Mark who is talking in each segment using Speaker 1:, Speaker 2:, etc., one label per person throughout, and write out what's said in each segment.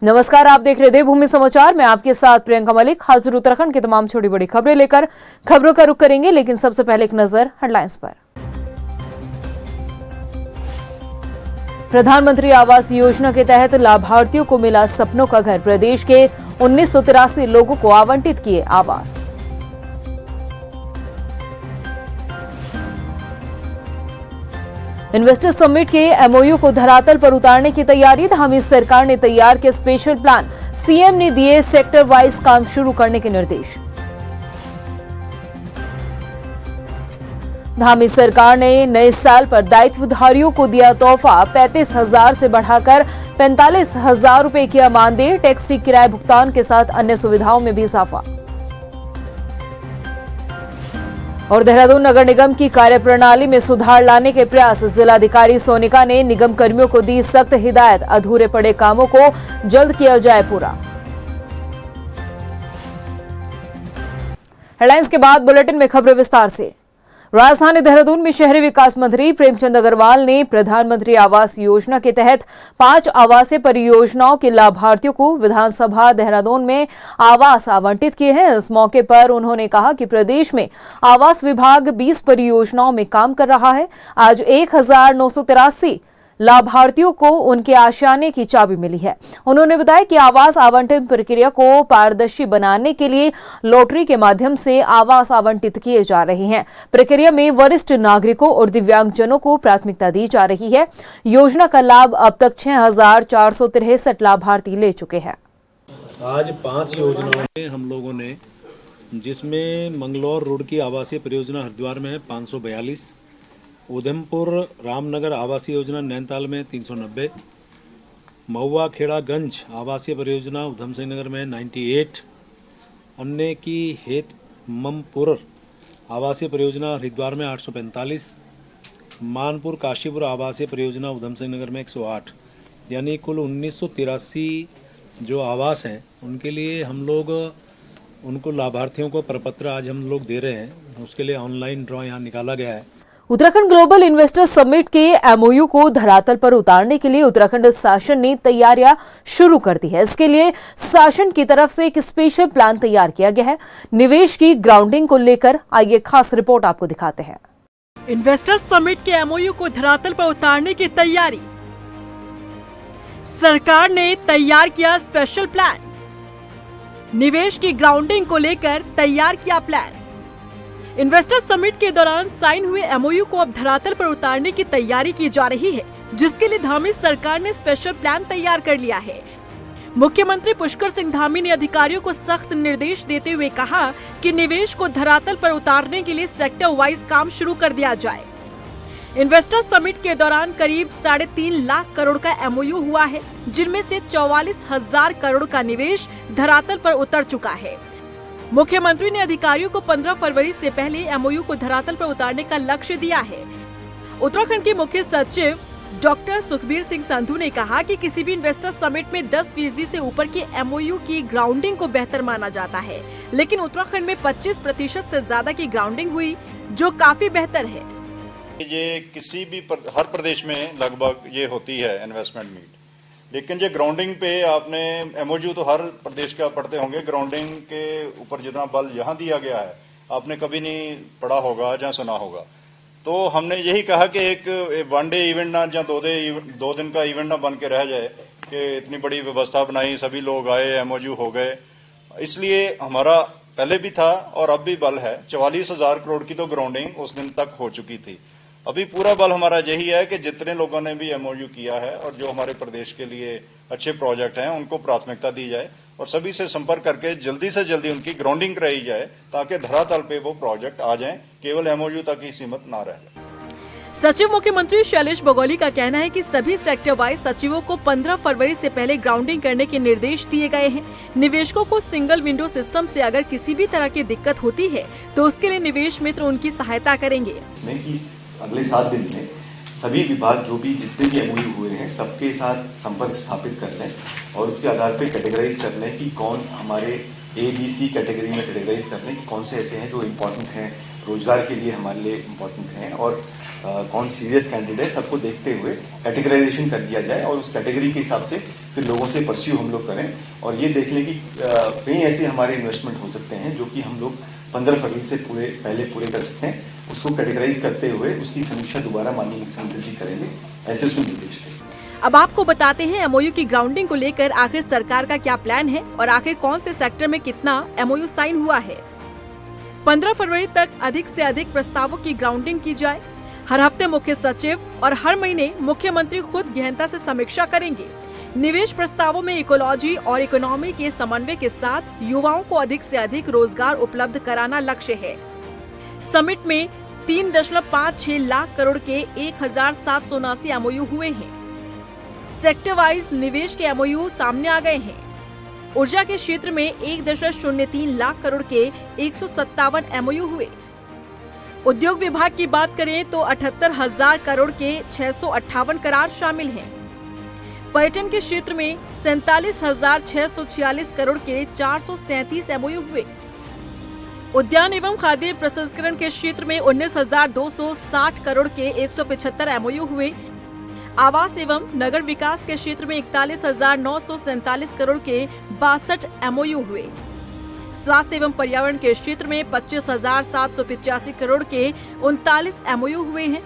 Speaker 1: नमस्कार, आप देख रहे देवभूमि समाचार। मैं आपके साथ प्रियंका मलिक हाजिर उत्तराखंड की तमाम छोटी बड़ी खबरें लेकर। खबरों का रुख करेंगे, लेकिन सबसे पहले एक नजर हेडलाइंस पर। प्रधानमंत्री आवास योजना के तहत लाभार्थियों को मिला सपनों का घर। प्रदेश के 1983 लोगों को आवंटित किए आवास। इन्वेस्टर समिट के एमओयू को धरातल पर उतारने की तैयारी। धामी सरकार ने तैयार किया स्पेशल प्लान। सीएम ने दिए सेक्टर वाइज काम शुरू करने के निर्देश। धामी सरकार ने नए साल पर दायित्वधारियों को दिया तोहफा। 35,000 से बढ़ाकर 45,000 रुपए किया मानदेय। टैक्सी किराए भुगतान के साथ अन्य सुविधाओं में भी इजाफा। और देहरादून नगर निगम की कार्यप्रणाली में सुधार लाने के प्रयास। जिलाधिकारी सोनिका ने निगम कर्मियों को दी सख्त हिदायत। अधूरे पड़े कामों को जल्द किया जाए पूरा। हेडलाइंस के बाद बुलेटिन में खबरें विस्तार से। राजधानी देहरादून में शहरी विकास मंत्री प्रेमचंद अग्रवाल ने प्रधानमंत्री आवास योजना के तहत 5 आवासीय परियोजनाओं के लाभार्थियों को विधानसभा देहरादून में आवास आवंटित किए हैं। इस मौके पर उन्होंने कहा कि प्रदेश में आवास विभाग 20 परियोजनाओं में काम कर रहा है। आज 1983 लाभार्थियों को उनके आशियाने की चाबी मिली है। उन्होंने बताया कि आवास आवंटन प्रक्रिया को पारदर्शी बनाने के लिए लॉटरी के माध्यम से आवास आवंटित किए जा रहे हैं। प्रक्रिया में वरिष्ठ नागरिकों और दिव्यांगजनों को प्राथमिकता दी जा रही है। योजना का लाभ अब तक 6,463 लाभार्थी ले चुके हैं।
Speaker 2: आज 5 योजनाओं में हम लोगों ने, जिसमें मंगलौर रोड की आवासीय परियोजना हरिद्वार में है 542, उधमपुर रामनगर आवासीय योजना नैनीताल में 390, महुआ खेड़ागंज आवासीय परियोजना उधम सिंह नगर में 98, अन्य की हेत ममपुर आवासीय परियोजना हरिद्वार में 845, मानपुर काशीपुर आवासीय परियोजना उधम सिंह नगर में 108, यानी कुल 1983 जो आवास हैं उनके लिए हम लोग उनको लाभार्थियों को प्रपत्र आज हम लोग दे रहे हैं। उसके लिए ऑनलाइन ड्रॉ यहाँ निकाला गया है।
Speaker 1: उत्तराखंड ग्लोबल इन्वेस्टर समिट के एमओयू को धरातल पर उतारने के लिए उत्तराखंड शासन ने तैयारियां शुरू कर दी है। इसके लिए शासन की तरफ से एक स्पेशल प्लान तैयार किया गया है। निवेश की ग्राउंडिंग को लेकर आइए खास रिपोर्ट आपको दिखाते हैं।
Speaker 3: इन्वेस्टर समिट के एमओयू को धरातल पर उतारने की तैयारी। सरकार ने तैयार किया स्पेशल प्लान। निवेश की ग्राउंडिंग को लेकर तैयार किया प्लान। इन्वेस्टर समिट के दौरान साइन हुए एमओयू को अब धरातल पर उतारने की तैयारी की जा रही है, जिसके लिए धामी सरकार ने स्पेशल प्लान तैयार कर लिया है। मुख्यमंत्री पुष्कर सिंह धामी ने अधिकारियों को सख्त निर्देश देते हुए कहा कि निवेश को धरातल पर उतारने के लिए सेक्टर वाइज काम शुरू कर दिया जाए। इन्वेस्टर समिट के दौरान करीब 3.5 लाख करोड़ का एमओयू हुआ है, जिनमें से 44,000 करोड़ का निवेश धरातल पर उतर चुका है। मुख्यमंत्री ने अधिकारियों को 15 फरवरी से पहले एमओयू को धरातल पर उतारने का लक्ष्य दिया है। उत्तराखंड के मुख्य सचिव डॉक्टर सुखबीर सिंह संधू ने कहा कि किसी भी इन्वेस्टर समिट में 10% से ऊपर के एमओयू की ग्राउंडिंग को बेहतर माना जाता है, लेकिन उत्तराखंड में 25% से ज्यादा की ग्राउंडिंग हुई, जो काफी बेहतर है।
Speaker 4: ये किसी भी हर प्रदेश में लगभग ये होती है इन्वेस्टमेंट मीट, लेकिन ये ग्राउंडिंग पे आपने एमओयू तो हर प्रदेश का पढ़ते होंगे। ग्राउंडिंग के ऊपर जितना बल यहाँ दिया गया है आपने कभी नहीं पढ़ा होगा या सुना होगा। तो हमने यही कहा कि एक 1 डे इवेंट ना या 2 दिन का इवेंट ना बन के रह जाए कि इतनी बड़ी व्यवस्था बनाई, सभी लोग आए, एमओयू हो गए। इसलिए हमारा पहले भी था और अब भी बल है। 44,000 करोड़ की तो ग्राउंडिंग उस दिन तक हो चुकी थी। अभी पूरा बल हमारा यही है कि जितने लोगों ने भी एमओयू किया है और जो हमारे प्रदेश के लिए अच्छे प्रोजेक्ट हैं उनको प्राथमिकता दी जाए और सभी से संपर्क करके जल्दी से जल्दी उनकी ग्राउंडिंग कराई जाए, ताकि धरातल पे वो प्रोजेक्ट आ जाएं, केवल एमओयू तक ही सीमित ना रहे।
Speaker 3: सचिव मुख्यमंत्री शैलेश बगौली का कहना है कि सभी सेक्टर वाइज सचिवों को 15 फरवरी से पहले ग्राउंडिंग करने के निर्देश दिए गए हैं। निवेशकों को सिंगल विंडो सिस्टम से अगर किसी भी तरह की दिक्कत होती है तो उसके लिए निवेश मित्र उनकी सहायता करेंगे।
Speaker 5: अगले 7 दिन में सभी विभाग जो भी जितने भी एमओयू हुए हैं सबके साथ संपर्क स्थापित कर लें और उसके आधार पे कैटेगराइज कर लें कि कौन हमारे ABC कैटेगरी में कैटेगराइज कर लें कि कौन से ऐसे हैं जो इम्पोर्टेंट हैं, रोजगार के लिए हमारे लिए इम्पोर्टेंट हैं और कौन सीरियस कैंडिडेट है, सबको देखते हुए कैटेगराइजेशन कर दिया जाए और उस कैटेगरी के हिसाब से फिर लोगों से परस्यू हम लोग करें और ये देख लें कि कहीं ऐसे हमारे इन्वेस्टमेंट हो सकते हैं जो कि हम लोग 15 फरवरी से पहले पूरे कर सकते हैं। उसको कैटेगराइज करते हुए उसकी समीक्षा दोबारा माननीय मुख्यमंत्री जी करेंगे, ऐसे उसमें निर्देश दें।
Speaker 3: अब आपको बताते हैं एमओयू की ग्राउंडिंग को लेकर आखिर सरकार का क्या प्लान है और आखिर कौन से सेक्टर में कितना एमओयू साइन हुआ है। 15 फरवरी तक अधिक से अधिक प्रस्तावों की ग्राउंडिंग की जाए। हर हफ्ते मुख्य सचिव और हर महीने मुख्यमंत्री खुद गहनता से समीक्षा करेंगे। निवेश प्रस्तावों में इकोलॉजी और इकोनॉमी के समन्वय के साथ युवाओं को अधिक से अधिक रोजगार उपलब्ध कराना लक्ष्य है। समिट में 3.56 लाख करोड़ के 1779 एमओयू हुए हैं। सेक्टर वाइज निवेश के एमओयू सामने आ गए हैं। ऊर्जा के क्षेत्र में 1.03 लाख करोड़ के 157 एमओयू हुए। उद्योग विभाग की बात करें तो 78,000 करोड़ के 658 करार शामिल हैं। पर्यटन के क्षेत्र में 47,646 करोड़ के 437 एमओयू हुए। उद्यान एवं खाद्य प्रसंस्करण के क्षेत्र में 19,260 करोड़ के 175 एमओयू हुए। आवास एवं नगर विकास के क्षेत्र में 41,947 करोड़ के 62 एमओयू हुए। स्वास्थ्य एवं पर्यावरण के क्षेत्र में 25,785 करोड़ के 39 एमओयू हुए हैं।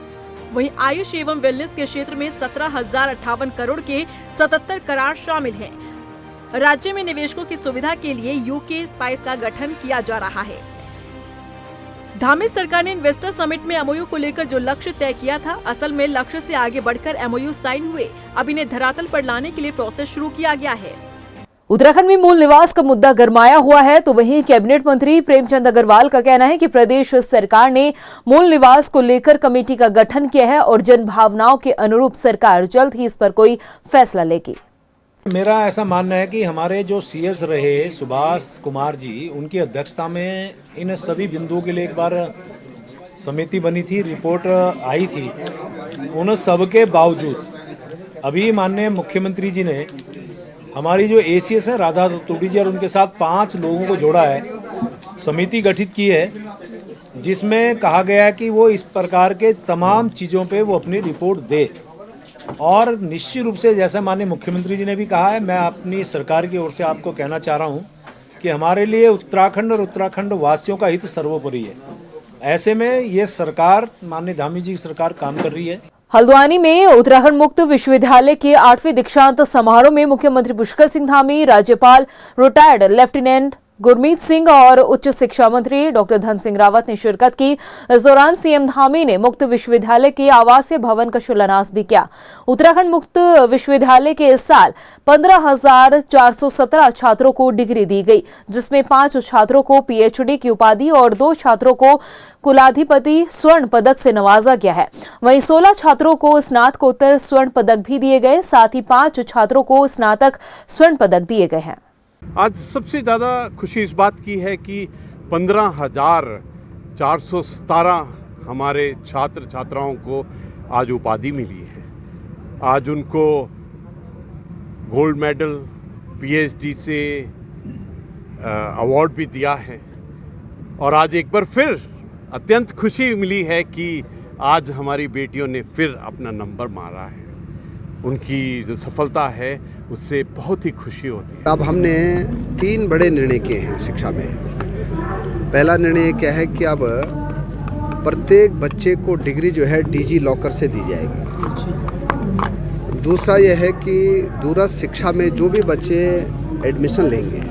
Speaker 3: वहीं आयुष एवं वेलनेस के क्षेत्र में 17,058 करोड़ के 77 करार शामिल हैं। राज्य में निवेशकों की सुविधा के लिए यूके स्पाइस का गठन किया जा रहा है। धामी सरकार ने इन्वेस्टर समिट में एमओयू को लेकर जो लक्ष्य तय किया था, असल में लक्ष्य से आगे बढ़कर एमओयू साइन हुए। अब इन्हें धरातल पर लाने के लिए प्रोसेस शुरू किया गया है।
Speaker 1: उत्तराखंड में मूल निवास का मुद्दा गरमाया हुआ है, तो वहीं कैबिनेट मंत्री प्रेमचंद अग्रवाल का कहना है कि प्रदेश सरकार ने मूल निवास को लेकर कमेटी का गठन किया है और जन भावनाओं के अनुरूप सरकार जल्द ही इस पर कोई फैसला लेगी।
Speaker 2: मेरा ऐसा मानना है कि हमारे जो सीएस रहे सुभाष कुमार जी, उनकी अध्यक्षता में इन सभी बिंदुओं के लिए एक बार समिति बनी थी, रिपोर्ट आई थी। उन सब के बावजूद अभी माननीय मुख्यमंत्री जी ने हमारी जो एसीएस है राधा तुड़ी जी और उनके साथ 5 लोगों को जोड़ा है, समिति गठित की है, जिसमें कहा गया है कि वो इस प्रकार के तमाम चीज़ों पे वो अपनी रिपोर्ट दे। और निश्चित रूप से जैसा माननीय मुख्यमंत्री जी ने भी कहा है, मैं अपनी सरकार की ओर से आपको कहना चाह रहा हूँ कि हमारे लिए उत्तराखंड और उत्तराखंड वासियों का हित सर्वोपरि है। ऐसे में ये सरकार, माननीय धामी जी की सरकार काम कर रही है।
Speaker 1: हल्द्वानी में उत्तराखंड मुक्त विश्वविद्यालय के 8वें दीक्षांत समारोह में मुख्यमंत्री पुष्कर सिंह धामी, राज्यपाल रिटायर्ड लेफ्टिनेंट गुरमीत सिंह और उच्च शिक्षा मंत्री डॉक्टर धन सिंह रावत ने शिरकत की। इस दौरान सीएम धामी ने मुक्त विश्वविद्यालय के आवासीय भवन का शिलान्यास भी किया। उत्तराखंड मुक्त विश्वविद्यालय के इस साल 15,417 छात्रों को डिग्री दी गई, जिसमें 5 छात्रों को पीएचडी की उपाधि और 2 छात्रों को कुलाधिपति स्वर्ण पदक से नवाजा गया है। वहीं 16 छात्रों को स्नातकोत्तर स्वर्ण पदक भी दिए गए, साथ ही 5 छात्रों को स्नातक स्वर्ण पदक दिए गए हैं।
Speaker 6: आज सबसे ज़्यादा खुशी इस बात की है कि 15,417 हमारे छात्र छात्राओं को आज उपाधि मिली है। आज उनको गोल्ड मेडल, पीएचडी से अवार्ड भी दिया है। और आज एक बार फिर अत्यंत खुशी मिली है कि आज हमारी बेटियों ने फिर अपना नंबर मारा है। उनकी जो सफलता है उससे बहुत ही खुशी होती है।
Speaker 7: अब हमने 3 बड़े निर्णय किए हैं शिक्षा में। पहला निर्णय क्या है कि अब प्रत्येक बच्चे को डिग्री जो है डिजी लॉकर से दी जाएगी। दूसरा यह है कि दूरस्थ शिक्षा में जो भी बच्चे एडमिशन लेंगे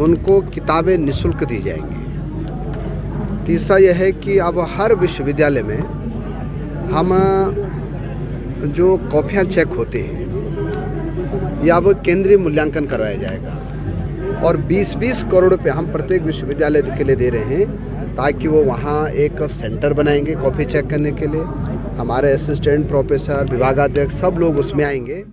Speaker 7: उनको किताबें निःशुल्क दी जाएंगी। तीसरा यह है कि अब हर विश्वविद्यालय में हम जो कॉपियाँ चेक होते हैं या अब केंद्रीय मूल्यांकन करवाया जाएगा और 20-20 करोड़ रुपये हम प्रत्येक विश्वविद्यालय के लिए दे रहे हैं, ताकि वो वहाँ एक सेंटर बनाएंगे कॉपी चेक करने के लिए। हमारे असिस्टेंट प्रोफेसर, विभागाध्यक्ष सब लोग उसमें आएंगे।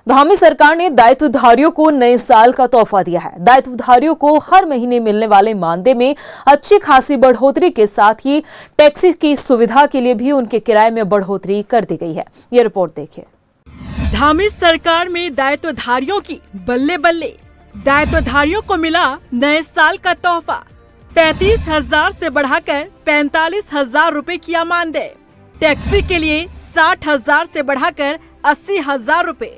Speaker 1: धामी सरकार ने दायित्वधारियों को नए साल का तोहफा दिया है। दायित्वधारियों को हर महीने मिलने वाले मानदेय में अच्छी खासी बढ़ोतरी के साथ ही टैक्सी की सुविधा के लिए भी उनके किराए में बढ़ोतरी कर दी गई है। ये रिपोर्ट देखिए।
Speaker 3: धामी सरकार में दायित्वधारियों की बल्ले बल्ले। दायित्वधारियों को मिला नए साल का तोहफा। 35,000 से बढ़ाकर 45,000 रुपए किया मानदेय। टैक्सी के लिए 60,000 से बढ़ाकर 80,000 रुपए।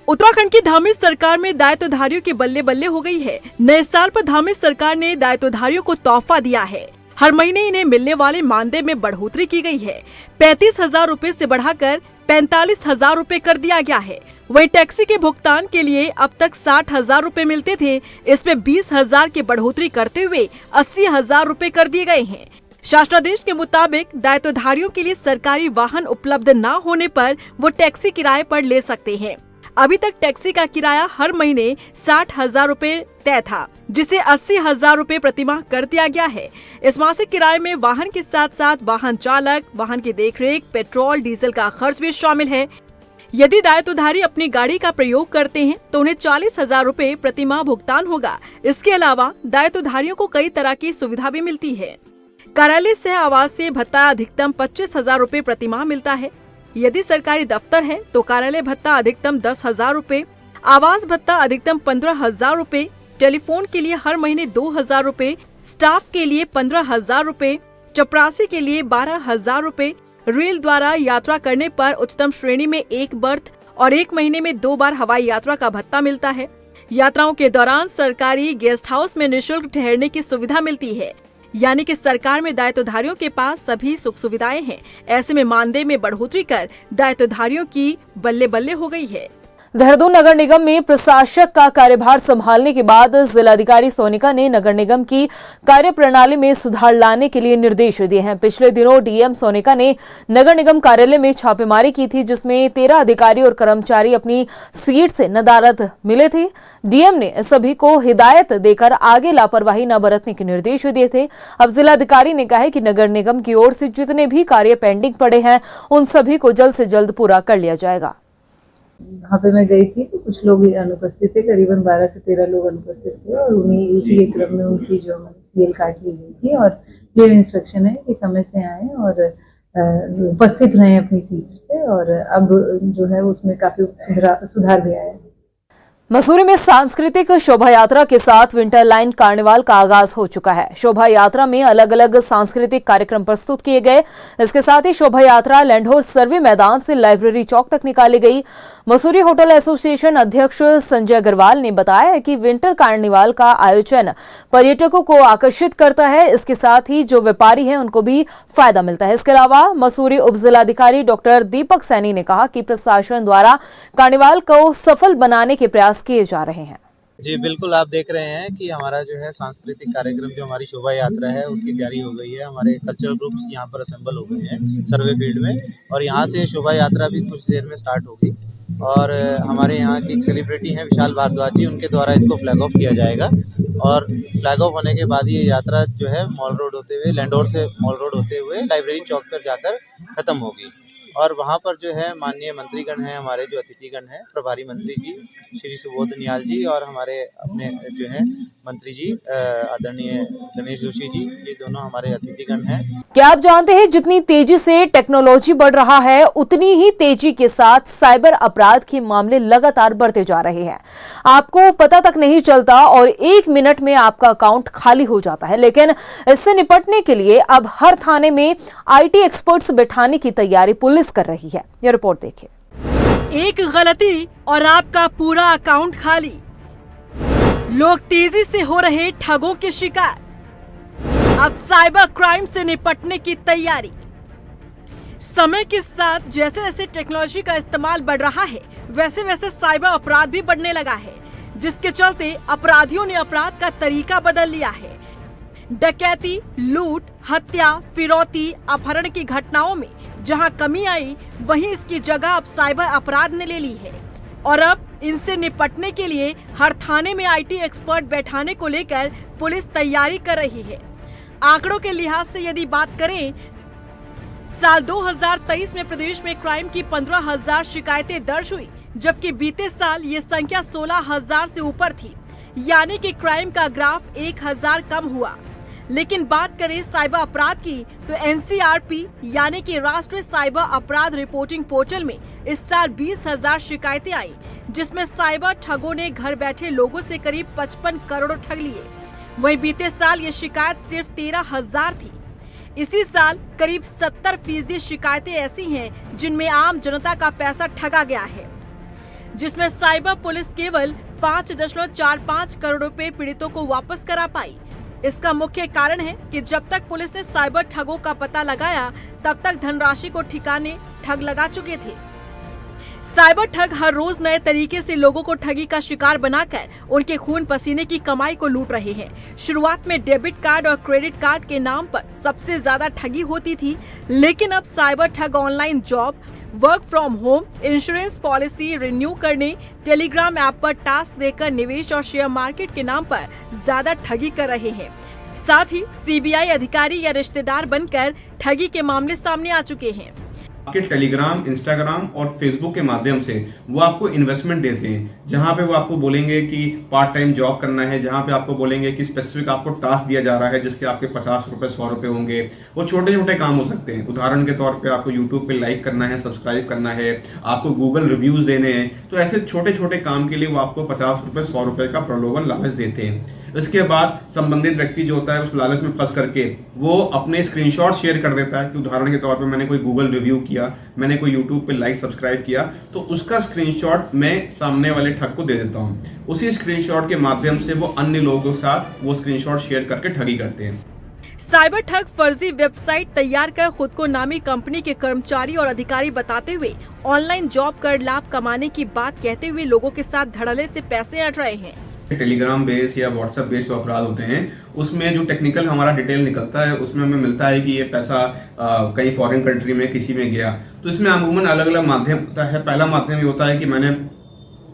Speaker 3: उत्तराखंड की धामी सरकार में दायित्वधारियों की बल्ले बल्ले हो गई है। नए साल पर धामी सरकार ने दायित्वधारियों को तोहफा दिया है। हर महीने इन्हें मिलने वाले मानदेय में बढ़ोतरी की गई है। 35,000 रुपए से बढ़ाकर 45,000 रुपए कर दिया गया है। वहीं टैक्सी के भुगतान के लिए अब तक 60,000 रुपए मिलते थे, इसमें 20,000 की बढ़ोतरी करते हुए 80,000 रुपए कर दिए गए हैं। शासनादेश के मुताबिक दायित्वधारियों के लिए सरकारी वाहन उपलब्ध न होने पर वो टैक्सी किराए पर ले सकते हैं। अभी तक टैक्सी का किराया हर महीने 60,000 रुपए तय था, जिसे 80,000 रुपए प्रतिमाह कर दिया गया है। इस मासिक किराए में वाहन के साथ साथ वाहन चालक, वाहन की देखरेख, पेट्रोल डीजल का खर्च भी शामिल है। यदि दायित्वधारी अपनी गाड़ी का प्रयोग करते हैं तो उन्हें 40,000 रुपए प्रतिमाह भुगतान होगा। इसके अलावा दायित्वधारियों को कई तरह की सुविधा भी मिलती है। कार्यालय से आवासीय भत्ता अधिकतम 25,000 रुपए प्रतिमाह मिलता है। यदि सरकारी दफ्तर है तो कार्यालय भत्ता अधिकतम 10,000 रुपए, आवास भत्ता अधिकतम 15,000 रुपए, टेलीफोन के लिए हर महीने 2,000 रुपए, स्टाफ के लिए 15,000 रुपए, चपरासी के लिए 12,000 रुपए, रेल द्वारा यात्रा करने पर उच्चतम श्रेणी में 1 बर्थ और 1 महीने में 2 बार हवाई यात्रा का भत्ता मिलता है। यात्राओं के दौरान सरकारी गेस्ट हाउस में निःशुल्क ठहरने की सुविधा मिलती है। यानी कि सरकार में दायित्वधारियों के पास सभी सुख सुविधाएं हैं। ऐसे में मानदेय में बढ़ोतरी कर दायित्वधारियों की बल्ले बल्ले हो गई है।
Speaker 1: देहरादून नगर निगम में प्रशासक का कार्यभार संभालने के बाद जिलाधिकारी सोनिका ने नगर निगम की कार्यप्रणाली में सुधार लाने के लिए निर्देश दिए हैं। पिछले दिनों डीएम सोनिका ने नगर निगम कार्यालय में छापेमारी की थी, जिसमें 13 अधिकारी और कर्मचारी अपनी सीट से नदारद मिले थे। डीएम ने सभी को हिदायत देकर आगे लापरवाही न बरतने के निर्देश दिए थे। अब जिलाधिकारी ने कहा है कि नगर निगम की ओर से जितने भी कार्य पेंडिंग पड़े हैं उन सभी को जल्द से जल्द पूरा कर लिया जाएगा।
Speaker 8: वहाँ पे मैं गई थी तो कुछ लोग अनुपस्थित थे, करीबन 12 से 13 लोग अनुपस्थित थे और उन्हीं उसी के क्रम में उनकी जो सीएल काट ली गई थी और क्लियर इंस्ट्रक्शन है कि समय से आए और उपस्थित रहें अपनी सीट्स पे। और अब जो है उसमें काफी सुधार भी आया है।
Speaker 1: मसूरी में सांस्कृतिक शोभा यात्रा के साथ विंटर लाइन कार्निवाल का आगाज हो चुका है। शोभा यात्रा में अलग अलग सांस्कृतिक कार्यक्रम प्रस्तुत किए गए। इसके साथ ही शोभा यात्रा लैंढोर सर्वे मैदान से लाइब्रेरी चौक तक निकाली गई। मसूरी होटल एसोसिएशन अध्यक्ष संजय अग्रवाल ने बताया है कि विंटर कार्निवाल का आयोजन पर्यटकों को आकर्षित करता है। इसके साथ ही जो व्यापारी हैं उनको भी फायदा मिलता है। इसके अलावा मसूरी उप जिलाधिकारी डॉक्टर दीपक सैनी ने कहा कि प्रशासन द्वारा कार्निवाल को सफल बनाने के प्रयास किए जा रहे हैं।
Speaker 9: जी बिल्कुल, आप देख रहे हैं कि हमारा जो है सांस्कृतिक कार्यक्रम जो हमारी शोभा यात्रा है उसकी तैयारी हो गई है। हमारे कल्चरल ग्रुप्स यहाँ पर असेंबल हो गए हैं सर्वे फील्ड में और यहाँ से शोभा यात्रा भी कुछ देर में स्टार्ट होगी। और हमारे यहाँ की एक सेलिब्रिटी हैं विशाल भारद्वाज जी, उनके द्वारा इसको फ्लैग ऑफ किया जाएगा और फ्लैग ऑफ होने के बाद ये यात्रा जो है मॉल रोड होते हुए लैंडोर से मॉल रोड होते हुए लाइब्रेरी चौक पर जाकर खत्म होगी। और वहाँ पर जो है माननीय मंत्रीगण हैं, हमारे जो अतिथिगण हैं, प्रभारी मंत्री जी श्री सुबोध नियाल जी और हमारे अपने जो हैं मंत्री जी आदरणीय गणेश जोशी जी, ये दोनों हमारे अतिथिगण हैं।
Speaker 1: क्या आप जानते हैं जितनी तेजी से टेक्नोलॉजी बढ़ रहा है उतनी ही तेजी के साथ साइबर अपराध के मामले लगातार बढ़ते जा रहे हैं। आपको पता तक नहीं चलता और 1 मिनट में आपका अकाउंट खाली हो जाता है। लेकिन इससे निपटने के लिए अब हर थाने में आईटी एक्सपर्ट्स बैठाने की तैयारी पुलिस कर रही है। यह रिपोर्ट देखिए।
Speaker 3: एक गलती और आपका पूरा अकाउंट खाली। लोग तेजी से हो रहे ठगों के शिकार। अब साइबर क्राइम से निपटने की तैयारी। समय के साथ जैसे जैसे टेक्नोलॉजी का इस्तेमाल बढ़ रहा है वैसे वैसे साइबर अपराध भी बढ़ने लगा है, जिसके चलते अपराधियों ने अपराध का तरीका बदल लिया है। डकैती, लूट, हत्या, फिरौती, अपहरण की घटनाओं में जहां कमी आई वहीं इसकी जगह अब साइबर अपराध ने ले ली है। और अब इनसे निपटने के लिए हर थाने में आईटी एक्सपर्ट बैठाने को लेकर पुलिस तैयारी कर रही है। आंकड़ों के लिहाज से यदि बात करें, साल 2023 में प्रदेश में क्राइम की 15,000 शिकायतें दर्ज हुई, जबकि बीते साल ये संख्या 16,000 से ऊपर थी। यानी कि क्राइम का ग्राफ 1,000 कम हुआ। लेकिन बात करें साइबर अपराध की तो एनसीआरपी यानी कि राष्ट्रीय साइबर अपराध रिपोर्टिंग पोर्टल में इस साल 20,000 शिकायतें आई, जिसमें साइबर ठगों ने घर बैठे लोगों से करीब 55 करोड़ ठग लिए। वहीं बीते साल ये शिकायत सिर्फ 13,000 थी। इसी साल करीब 70% शिकायतें ऐसी हैं जिनमें आम जनता का पैसा ठगा गया है, जिसमें साइबर पुलिस केवल 5.45 करोड़ रुपए पीड़ितों को वापस करा पाई। इसका मुख्य कारण है कि जब तक पुलिस ने साइबर ठगों का पता लगाया तब तक धनराशि को ठिकाने ठग लगा चुके थे। साइबर ठग हर रोज नए तरीके से लोगों को ठगी का शिकार बनाकर उनके खून पसीने की कमाई को लूट रहे हैं। शुरुआत में डेबिट कार्ड और क्रेडिट कार्ड के नाम पर सबसे ज्यादा ठगी होती थी, लेकिन अब साइबर ठग online job, work from home, insurance policy renew करने, टेलीग्राम ऐप पर टास्क देकर निवेश और शेयर मार्केट के नाम पर ज्यादा ठगी कर रहे हैं। साथ ही सीबीआई अधिकारी या रिश्तेदार बनकर ठगी के मामले सामने आ चुके हैं।
Speaker 10: आपके टेलीग्राम, इंस्टाग्राम और फेसबुक के माध्यम से वो आपको इन्वेस्टमेंट देते हैं, जहां पे वो आपको बोलेंगे कि पार्ट टाइम जॉब करना है, जहां पे आपको बोलेंगे कि स्पेसिफिक आपको टास्क दिया जा रहा है जिसके आपके 50 रुपए 100 रुपए होंगे। वो छोटे छोटे काम हो सकते हैं। उदाहरण के तौर पे आपको यूट्यूब पे लाइक करना है, सब्सक्राइब करना है, आपको गूगल रिव्यूज देने हैं। तो ऐसे छोटे छोटे काम के लिए वो आपको 50 रुपए 100 रुपए का प्रलोभन लालच देते हैं। इसके बाद संबंधित व्यक्ति जो होता है उस लालच में फंस करके वो अपने स्क्रीनशॉट शेयर कर देता है कि उदाहरण के तौर पे मैंने कोई गूगल रिव्यू किया, मैंने कोई यूट्यूब पे लाइक सब्सक्राइब किया, तो उसका स्क्रीनशॉट मैं सामने वाले ठग को दे देता हूं। उसी स्क्रीनशॉट के माध्यम से वो अन्य लोगों के साथ वो स्क्रीनशॉट शेयर करके ठगी करते हैं।
Speaker 3: साइबर ठग फर्जी वेबसाइट तैयार कर खुद को नामी कंपनी के कर्मचारी और अधिकारी बताते हुए ऑनलाइन जॉब कर लाभ कमाने की बात कहते हुए लोगों के साथ धड़ल्ले से पैसे ऐंठ रहे हैं।
Speaker 10: टेलीग्राम बेस या व्हाट्सएप बेस जो अपराध होते हैं उसमें जो टेक्निकल हमारा डिटेल निकलता है उसमें हमें मिलता है कि ये पैसा कहीं फॉरेन कंट्री में किसी में गया। तो इसमें अमूमन अलग अलग माध्यम होता है। पहला माध्यम ये होता है कि मैंने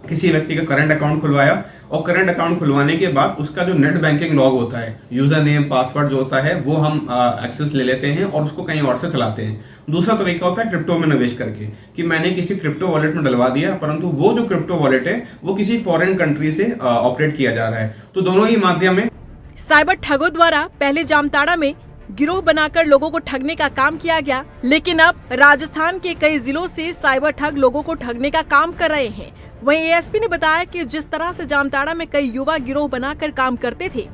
Speaker 10: किसी व्यक्ति का करंट अकाउंट खुलवाया और करंट अकाउंट खुलवाने के बाद उसका जो नेट बैंकिंग लॉग होता है, यूजर नेम पासवर्ड जो होता है वो हम एक्सेस ले लेते हैं और उसको कहीं और से चलाते हैं। दूसरा तरीका होता है क्रिप्टो में निवेश करके कि मैंने किसी क्रिप्टो वॉलेट में डलवा दिया, परंतु वो जो क्रिप्टो वॉलेट है वो किसी फॉरेन कंट्री से ऑपरेट किया जा रहा है। तो दोनों ही माध्यम है।
Speaker 3: साइबर ठगों द्वारा पहले जामताड़ा में गिरोह बनाकर लोगों को ठगने का काम किया गया, लेकिन अब राजस्थान के कई जिलों से साइबर ठग लोगों को ठगने का काम कर रहे हैं। वहीं एएसपी ने बताया कि जिस तरह से जामताड़ा में कई युवा गिरोह बनाकर काम करते थे,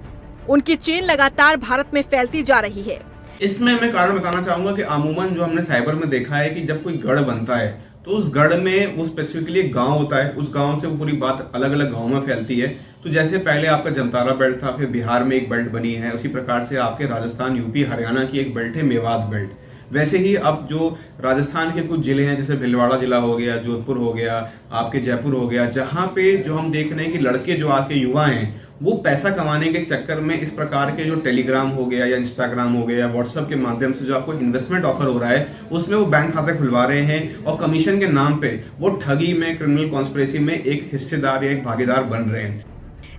Speaker 3: उनकी चेन लगातार भारत में फैलती जा रही है।
Speaker 10: इसमें मैं कारण बताना चाहूंगा कि अमूमन जो हमने साइबर में देखा है कि जब कोई गढ़ बनता है तो उस गढ़ में वो स्पेसिफिकली एक गांव होता है, उस गांव से वो पूरी बात अलग अलग गांव में फैलती है। तो जैसे पहले आपका जमतारा बेल्ट था, फिर बिहार में एक बेल्ट बनी है, उसी प्रकार से आपके राजस्थान, यूपी, हरियाणा की एक बेल्ट है मेवात बेल्ट। वैसे ही अब जो राजस्थान के कुछ जिले हैं जैसे भिलवाड़ा जिला हो गया, जोधपुर हो गया, आपके जयपुर हो गया, जहां पे जो हम देख रहे हैं कि लड़के जो आपके युवा हैं वो पैसा कमाने के चक्कर में इस प्रकार के जो टेलीग्राम हो गया या इंस्टाग्राम हो गया या व्हाट्सएप के माध्यम से जो आपको इन्वेस्टमेंट ऑफर हो रहा है उसमें वो बैंक खाते खुलवा रहे हैं और कमीशन के नाम पे वो ठगी में, क्रिमिनल कॉन्स्पिरेसी में एक हिस्सेदार या एक भागीदार बन रहे हैं।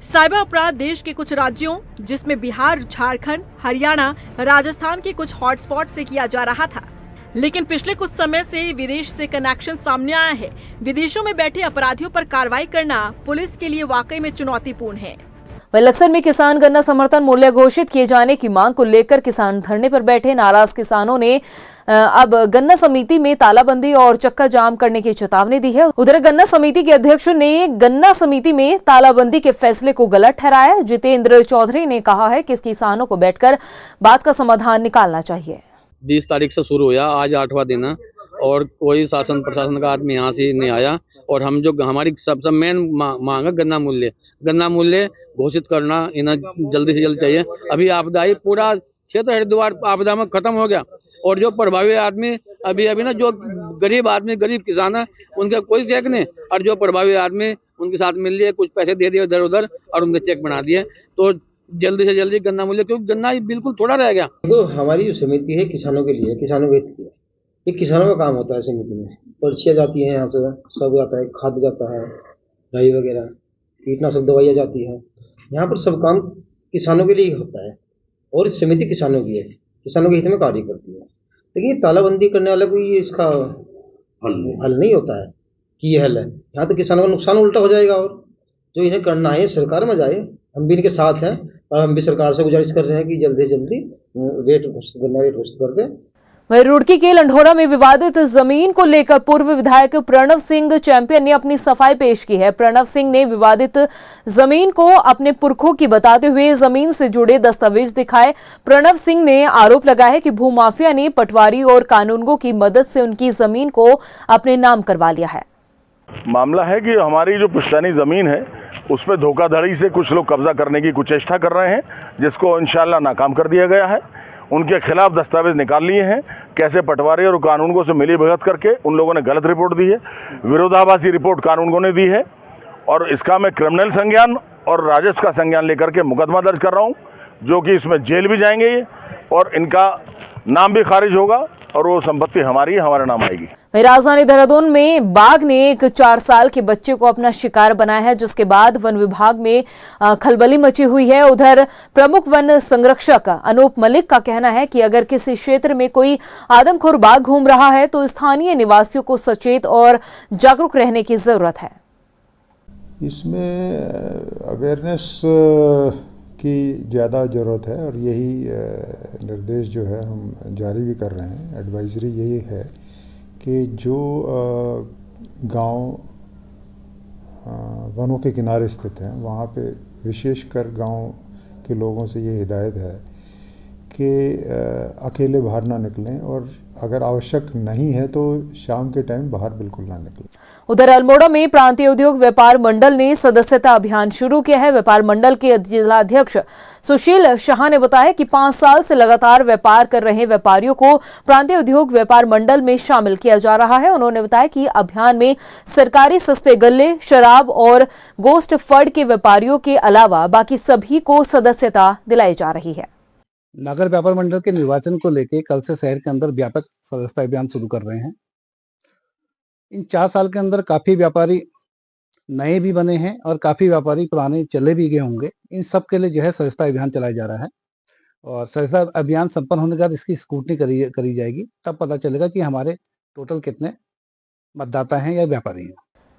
Speaker 3: साइबर अपराध देश के कुछ राज्यों जिसमें बिहार, झारखंड, हरियाणा, राजस्थान के कुछ हॉटस्पॉट से किया जा रहा था, लेकिन पिछले कुछ समय से विदेश से कनेक्शन सामने आया है। विदेशों में बैठे अपराधियों पर कार्रवाई करना पुलिस के लिए वाकई में चुनौतीपूर्ण है।
Speaker 1: वहीं लक्सर में किसान गन्ना समर्थन मूल्य घोषित किए जाने की मांग को लेकर किसान धरने पर बैठे। नाराज किसानों ने अब गन्ना समिति में तालाबंदी और चक्का जाम करने की चेतावनी दी है। उधर गन्ना समिति के अध्यक्ष ने गन्ना समिति में तालाबंदी के फैसले को गलत ठहराया। जितेंद्र चौधरी ने कहा है कि किसानों को बैठकर बात का समाधान निकालना चाहिए।
Speaker 11: 20 तारीख से शुरू हुआ, आज 8वां दिन है और कोई शासन प्रशासन का आदमी यहाँ से नहीं आया। और हम जो हमारी सबसे मेन मांग है गन्ना मूल्य घोषित करना इन्हें जल्दी से जल्दी चाहिए। अभी आपदा आई, पूरा क्षेत्र हरिद्वार आपदा में खत्म हो गया और जो प्रभावी आदमी अभी ना जो गरीब आदमी, गरीब किसान है, उनका कोई चेक नहीं, और जो प्रभावी आदमी उनके साथ मिल लिए, कुछ पैसे दे दिए इधर उधर और उनके चेक बना दिए। तो जल्दी से जल्दी गन्ना मूल्य, क्योंकि गन्ना बिल्कुल थोड़ा रह गया।
Speaker 12: तो हमारी जो समिति है किसानों के लिए, किसानों के हित की है, ये किसानों का काम होता है। समिति में पर्चियाँ जाती हैं, यहाँ से सब जाता है, खाद जाता है, डाई वगैरह, कीटनाशक दवाइयाँ जाती है, यहाँ पर सब काम किसानों के लिए होता है और समिति किसानों की है, किसानों के हित में कार्य करती है। लेकिन ये तालाबंदी करने वाला कोई इसका हल नहीं होता है कि ये हल है। यहाँ तो किसानों का नुकसान उल्टा हो जाएगा और जो इन्हें करना है सरकार में जाए, हम भी इनके साथ हैं और हम भी सरकार से गुजारिश कर रहे हैं कि जल्दी से जल्दी गन्ना रेट घोषित कर दें।
Speaker 1: वहीं रुड़की के लंढोरा में विवादित जमीन को लेकर पूर्व विधायक प्रणव सिंह चैंपियन ने अपनी सफाई पेश की है। प्रणव सिंह ने विवादित जमीन को अपने पुरखों की बताते हुए जमीन से जुड़े दस्तावेज दिखाए। प्रणव सिंह ने आरोप लगाया है कि भूमाफिया ने पटवारी और कानूनगों की मदद से उनकी जमीन को अपने नाम करवा लिया है।
Speaker 13: मामला है कि हमारी जो पुश्तैनी ज़मीन है उस पर धोखाधड़ी से कुछ लोग कब्जा करने की कुचेष्टा कर रहे हैं, जिसको इंशाल्लाह नाकाम कर दिया गया है। उनके खिलाफ दस्तावेज निकाल लिए हैं। कैसे पटवारी और कानूनगों से मिली भगत करके उन लोगों ने गलत रिपोर्ट दी है, विरोधाभासी रिपोर्ट कानूनगों ने दी है, और इसका मैं क्रिमिनल संज्ञान और राजस्व का संज्ञान लेकर के मुकदमा दर्ज कर रहा हूं, जो कि इसमें जेल भी जाएंगे ये, और इनका नाम भी खारिज होगा और वो संपत्ति हमारी हमारे नाम आएगी।
Speaker 1: राजधानी देहरादून में बाघ ने एक 4 साल के बच्चे को अपना शिकार बनाया है, जिसके बाद वन विभाग में खलबली मची हुई है। उधर प्रमुख वन संरक्षक अनूप मलिक का कहना है कि अगर किसी क्षेत्र में कोई आदमखोर बाघ घूम रहा है तो स्थानीय निवासियों को सचेत और जागरूक रहने की जरूरत है।
Speaker 14: इसमें अवेयरनेस की ज़्यादा ज़रूरत है और यही निर्देश जो है हम जारी भी कर रहे हैं। एडवाइजरी यही है कि जो गांव वनों के किनारे स्थित हैं वहाँ पे विशेषकर गांव के लोगों से ये हिदायत है कि अकेले बाहर ना निकलें, और अगर आवश्यक नहीं है तो शाम के टाइम बाहर बिल्कुल ना निकलें।
Speaker 1: उधर अल्मोड़ा में प्रांतीय उद्योग व्यापार मंडल ने सदस्यता अभियान शुरू किया है। व्यापार मंडल के जिलाध्यक्ष सुशील शाह ने बताया कि 5 साल से लगातार व्यापार कर रहे व्यापारियों को प्रांतीय उद्योग व्यापार मंडल में शामिल किया जा रहा है। उन्होंने बताया कि अभियान में सरकारी सस्ते गल्ले, शराब और गोश्त फड़ के व्यापारियों के अलावा बाकी सभी को सदस्यता दिलाई जा रही है।
Speaker 15: नगर व्यापार मंडल के निर्वाचन को लेकर कल से शहर के अंदर व्यापक सदस्यता अभियान शुरू कर रहे हैं। इन 4 साल के अंदर काफी व्यापारी नए भी बने हैं और काफी व्यापारी पुराने चले भी गए होंगे। इन सब के लिए जो है सदस्यता अभियान चलाया जा रहा है, और सदस्यता अभियान संपन्न होने के बाद इसकी स्क्रूटनी करी जाएगी। तब पता चलेगा कि हमारे टोटल कितने मतदाता हैं या व्यापारी हैं।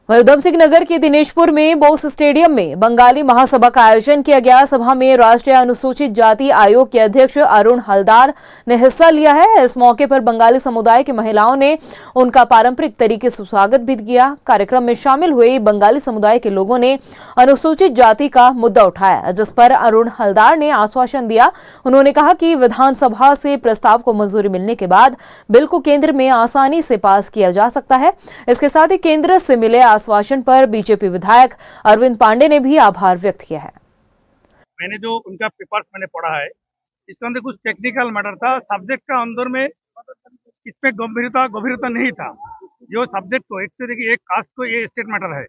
Speaker 1: वहीं उधम सिंह नगर के दिनेशपुर में बोस स्टेडियम में बंगाली महासभा का आयोजन किया गया। सभा में राष्ट्रीय अनुसूचित जाति आयोग के अध्यक्ष अरुण हलदार ने हिस्सा लिया है। इस मौके पर बंगाली समुदाय की महिलाओं ने उनका पारंपरिक तरीके से स्वागत भी किया। कार्यक्रम में शामिल हुए बंगाली समुदाय के लोगों ने अनुसूचित जाति का मुद्दा उठाया, जिस पर अरुण हलदार ने आश्वासन दिया। उन्होंने कहा कि विधानसभा से प्रस्ताव को मंजूरी मिलने के बाद बिल को केंद्र में आसानी से पास किया जा सकता है। इसके साथ ही केंद्र से मिले आश्वासन पर बीजेपी विधायक अरविंद पांडे ने भी आभार व्यक्त किया है।
Speaker 16: मैंने जो उनका पेपर्स मैंने पढ़ा है, इसके अंदर कुछ टेक्निकल मैटर था। सब्जेक्ट का अंदर में इसमें गंभीरता नहीं था। जो सब्जेक्ट को एक कास्ट को ये स्टेट मैटर है।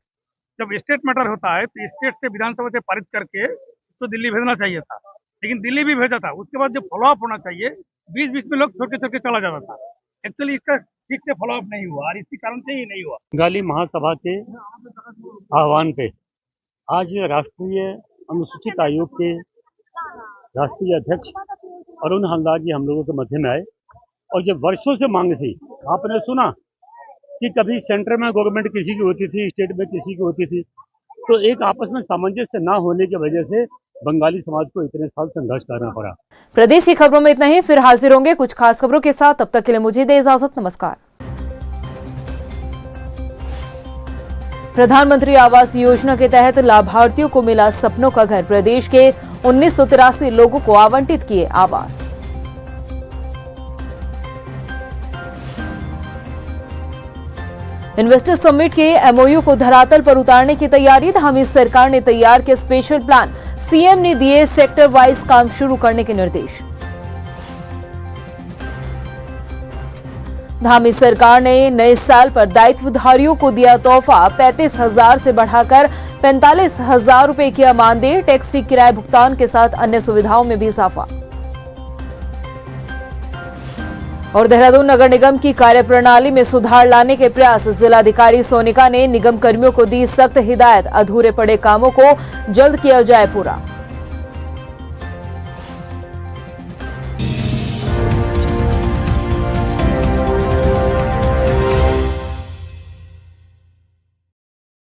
Speaker 16: जब स्टेट मैटर होता है तो स्टेट से विधानसभा से पारित करके उसको दिल्ली भेजना चाहिए था, लेकिन दिल्ली भी भेजा था। उसके बाद जो फॉलोअप होना चाहिए, बीच बीच में लोग छोड़ के चला जाता था। एक्चुअली इसका ठीक से फॉलोअप नहीं हुआ और इसी कारण से ही नहीं हुआ।
Speaker 17: बंगाली महासभा के आह्वान पे आज राष्ट्रीय अनुसूचित आयोग के राष्ट्रीय अध्यक्ष अरुण हलदार जी हम लोगों के मध्य में आए, और जब वर्षों से मांग थी, आपने सुना कि कभी सेंटर में गवर्नमेंट किसी की होती थी, स्टेट में किसी की होती थी, तो एक आपस में सामंजस्य ना होने की वजह से बंगाली समाज को इतने साल संघर्ष करना पड़ा।
Speaker 1: प्रदेश की खबरों में इतना ही, फिर हाजिर होंगे कुछ खास खबरों के साथ। तब तक के लिए मुझे दे इजाजत, नमस्कार। प्रधानमंत्री आवास योजना के तहत लाभार्थियों को मिला सपनों का घर। प्रदेश के 1983 लोगों को आवंटित किए आवास। इन्वेस्टर समिट के एमओयू को धरातल पर उतारने की तैयारी। धामी सरकार ने तैयार किया स्पेशल प्लान। सीएम ने दिए सेक्टर वाइज काम शुरू करने के निर्देश। धामी सरकार ने नए साल पर दायित्वधारियों को दिया तोहफा। 35,000 से बढ़ाकर 45,000 रुपए किया मानदेय। टैक्सी किराए भुगतान के साथ अन्य सुविधाओं में भी इजाफा। और देहरादून नगर निगम की कार्यप्रणाली में सुधार लाने के प्रयास। जिलाधिकारी सोनिका ने निगम कर्मियों को दी सख्त हिदायत। अधूरे पड़े कामों को जल्द किया जाए पूरा।